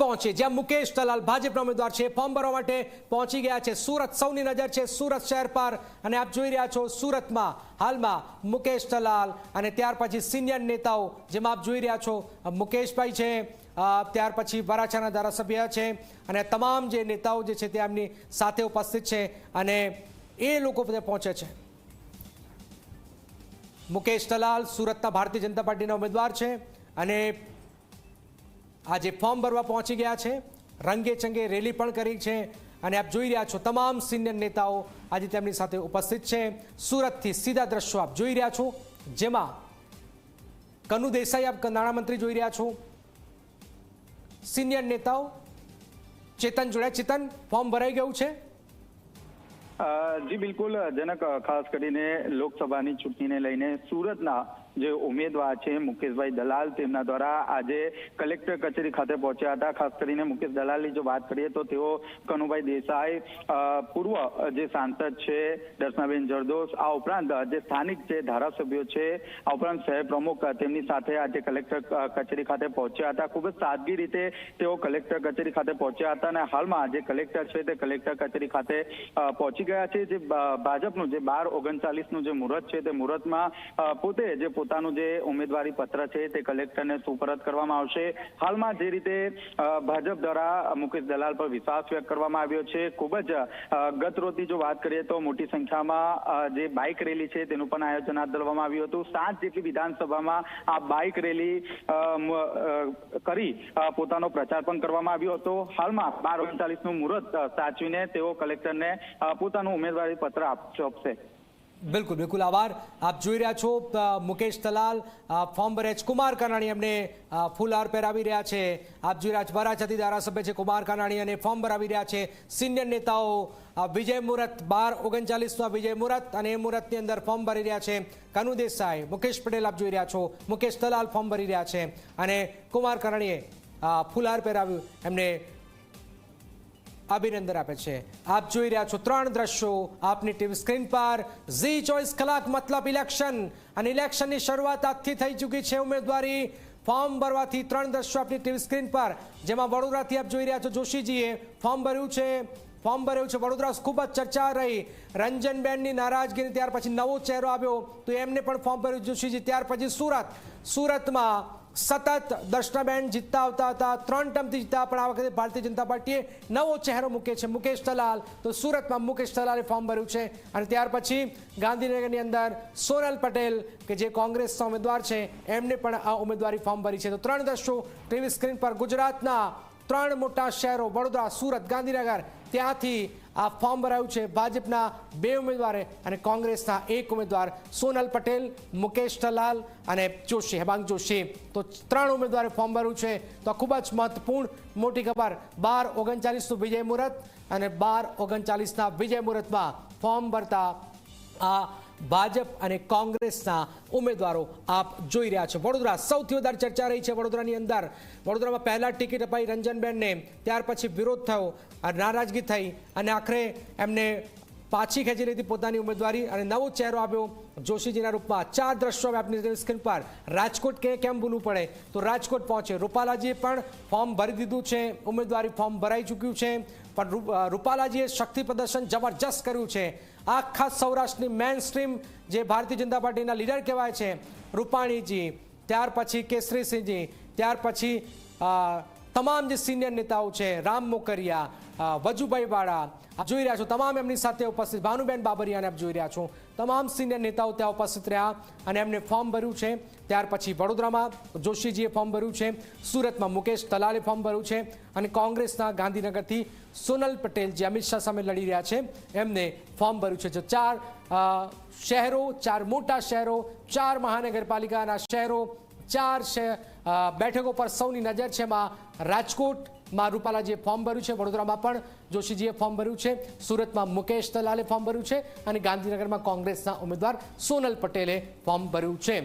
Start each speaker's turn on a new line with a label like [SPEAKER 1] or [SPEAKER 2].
[SPEAKER 1] પહોંચે, જ્યાં મુકેશ દલાલ ભાજપના ઉમેદવાર છે, ફોર્મ ભરવા માટે પહોંચી ગયા છે. સુરત સૌની નજર છે, સુરત શહેર પર, અને આપ જોઈ રહ્યા છો સુરતમાં હાલમાં મુકેશ દલાલ અને ત્યાર પછી સિનિયર નેતાઓ, જેમાં આપ જોઈ રહ્યા છો મુકેશભાઈ છે, ત્યાર પછી વરાછાના ધારાસભ્ય છે, અને તમામ જે નેતાઓ જે છે તે એમની સાથે ઉપસ્થિત છે અને એ લોકો બધા પહોંચે છે. મુકેશ દલાલ સુરતના ભારતીય જનતા પાર્ટીના ઉમેદવાર છે અને આજે ફોર્મ ભરવા પહોંચી ગયા છે. રંગે ચંગે રેલી પણ કરી છે અને આપ જોઈ રહ્યા છો તમામ સિનિયર નેતાઓ આજે તેમની સાથે ઉપસ્થિત છે. સુરતથી સીધા દ્રશ્યો આપ જોઈ રહ્યા છો, જેમાં કનુ દેસાઈ આપ નાણામંત્રી જોઈ રહ્યા છો, સિનિયર નેતાઓ. ચેતન જોડે. ચેતન, ફોર્મ ભરાઈ ગયું છે?
[SPEAKER 2] જી બિલકુલ જનક, ખાસ કરીને લોકસભાની ચૂંટણીને લઈને સુરતના જે ઉમેદવાર છે મુકેશભાઈ દલાલ, તેમના દ્વારા આજે કલેક્ટર કચેરી ખાતે પહોંચ્યા હતા. ખાસ કરીને મુકેશ દલાલની જો વાત કરીએ તો તેઓ કનુભાઈ દેસાઈ, પૂર્વ જે સાંસદ છે દર્શનાબેન જરદોસ, આ ઉપરાંત જે સ્થાનિક જે ધારાસભ્યો છે, આ ઉપરાંત શહેર પ્રમુખ, તેમની સાથે આજે કલેક્ટર કચેરી ખાતે પહોંચ્યા હતા. ખૂબ જ સાદગી રીતે તેઓ કલેક્ટર કચેરી ખાતે પહોંચ્યા હતા અને હાલમાં જે કલેક્ટર છે તે કલેક્ટર કચેરી ખાતે પહોંચી ગયા છે. જે ભાજપનું જે 12/39નું જે મુહૂર્ત છે તે મુહૂર્તમાં પોતે જે પોતાનું જે ઉમેદવારી પત્ર છે તે કલેક્ટરને સુપરત કરવામાં આવશે. હાલમાં જે રીતે ભાજપ દ્વારા મુકેશ દલાલ પર વિશ્વાસ વ્યક્ત કરવામાં આવ્યો છે, ખૂબ જ ગત રોજની જો વાત કરીએ તો મોટી સંખ્યામાં જે બાઇક રેલી છે તેનું પણ આયોજન હાથ ધરવામાં આવ્યું હતું. 7 જેટલી વિધાનસભામાં આ બાઇક રેલી કરી પોતાનો પ્રચાર પણ કરવામાં આવ્યો હતો. હાલમાં 12/39નું મુહૂર્ત સાચવીને તેઓ કલેક્ટરને પોતાનું ઉમેદવારી પત્ર આપશે.
[SPEAKER 1] બિલકુલ બિલકુલ, આભાર. આપ જોઈ રહ્યા છો મુકેશ દલાલ ફોર્મ ભરે છે. કુમાર કાનાણી એમને ફૂલહાર પહેરાવી રહ્યા છે. આપ જોઈ રહ્યા છો વરાછાથી ધારાસભ્ય છે કુમાર કાનાણી અને ફોર્મ ભરાવી રહ્યા છે. સિનિયર નેતાઓ વિજય મુહૂર્ત 12/39નું વિજય મુહૂર્ત અને એ મુહૂર્તની અંદર ફોર્મ ભરી રહ્યા છે. કનુ દેસાઈ, મુકેશ પટેલ આપ જોઈ રહ્યા છો, મુકેશ દલાલ ફોર્મ ભરી રહ્યા છે અને કુમાર કાનાણીએ ફૂલહાર પહેરાવ્યું, એમને અભિનંદન આપે છે. આપ જોઈ રહ્યા છો 3 દ્રશ્યો આપની ટીવી સ્ક્રીન પર. ઝી 24 કલાક મતલબ ઇલેક્શન, અને ઇલેક્શનની શરૂઆત આજથી થઈ ચૂકી છે. ઉમેદવારી ફોર્મ ભરવાથી 3 દ્રશ્યો આપની ટીવી સ્ક્રીન પર, જેમાં વડોદરાથી આપ જોઈ રહ્યા છો જોશીજીએ ફોર્મ ભર્યું છે. વડોદરા ખૂબ જ ચર્ચા રહી. રંજનબેનની નારાજગીની, ત્યાર પછી નવો ચહેરો આવ્યો તો એમને પણ ફોર્મ ભર્યું જોશીજી. ત્યાર પછી સુરતમાં સતત દર્શનાબેન જીતતા આવતા હતા, 3 ટર્મથી જીતતા, પણ આ વખતે ભારતીય જનતા પાર્ટીએ નવો ચહેરો મૂકે છે મુકેશ દલાલ. તો સુરતમાં મુકેશ દલાલે ફોર્મ ભર્યું છે. અને ત્યાર પછી ગાંધીનગરની અંદર સોનલ પટેલ કે જે કોંગ્રેસના ઉમેદવાર છે એમને પણ આ ઉમેદવારી ફોર્મ ભરી છે. તો 3 દ્રશ્યો ટીવી સ્ક્રીન પર. ગુજરાતના 3 મોટા શહેરો વડોદરા, સુરત, ગાંધીનગર, ત્યાંથી આ ફોર્મ ભરાયું છે. ભાજપના 2 ઉમેદવારે અને કોંગ્રેસના 1 ઉમેદવાર સોનલ પટેલ, મુકેશ દલાલ અને હેમાંગ જોશી. તો 3 ઉમેદવારે ફોર્મ ભર્યું છે. તો ખૂબ જ મહત્વપૂર્ણ મોટી ખબર. 12/39નું વિજય મુહૂર્ત અને 12/39ના વિજય મુહૂર્તમાં ફોર્મ ભરતા આ ભાજપ અને કોંગ્રેસના ઉમેદવારો આપ જોઈ રહ્યા છો. વડોદરા સૌથી વધારે ચર્ચા રહી છે. વડોદરાની અંદર વડોદરામાં પહેલા ટિકિટ અપાઈ રંજનબેનને, ત્યાર પછી વિરોધ થયો, નારાજગી થઈ અને આખરે એમને પાછી ખેંચી લીધી પોતાની ઉમેદવારી અને નવો ચહેરો આવ્યો જોશીજીના રૂપમાં. 4 દ્રશ્યો આપની સ્ક્રીન પર. રાજકોટ કેમ ભૂલવું પડે, તો રાજકોટ પહોંચે. રૂપાલાજીએ પણ ફોર્મ ભરી દીધું છે, ઉમેદવારી ફોર્મ ભરાઈ ચૂક્યું છે, પણ રૂપાલાજીએ શક્તિ પ્રદર્શન જબરજસ્ત કર્યું છે. આખા સૌરાષ્ટ્રની મેઇન સ્ટ્રીમ જે ભારતીય જનતા પાર્ટીના લીડર કહેવાય છે રૂપાણીજી, ત્યાર પછી કેસરીસિંહજી, ત્યાર પછી તમામ જે સિનિયર નેતાઓ છે, રામ મોકરિયા, વજુભાઈ વાળા આપ જોઈ રહ્યા છો, તમામ એમની સાથે ઉપસ્થિત. ભાનુબેન બાબરિયાને આપ જોઈ રહ્યા છો. તમામ સિનિયર નેતાઓ ત્યાં ઉપસ્થિત રહ્યા અને એમને ફોર્મ ભર્યું છે. ત્યાર પછી વડોદરામાં જોશીજીએ ફોર્મ ભર્યું છે, સુરતમાં મુકેશ દલાલે ફોર્મ ભર્યું છે અને કોંગ્રેસના ગાંધીનગરથી સોનલ પટેલ જે અમિત શાહ સામે લડી રહ્યા છે એમને ફોર્મ ભર્યું છે. જો 4 શહેરો, 4 મોટા શહેરો, 4 મહાનગરપાલિકાના શહેરો, 4 બેઠકો પર સૌની નજર છે. એમાં રાજકોટમાં રૂપાલાજીએ ફોર્મ ભર્યું છે, વડોદરામાં પણ જોશીજીએ ફોર્મ ભર્યું છે, સુરતમાં મુકેશ દલાલે ફોર્મ ભર્યું છે અને ગાંધીનગરમાં કોંગ્રેસના ઉમેદવાર સોનલ પટેલે ફોર્મ ભર્યું છે.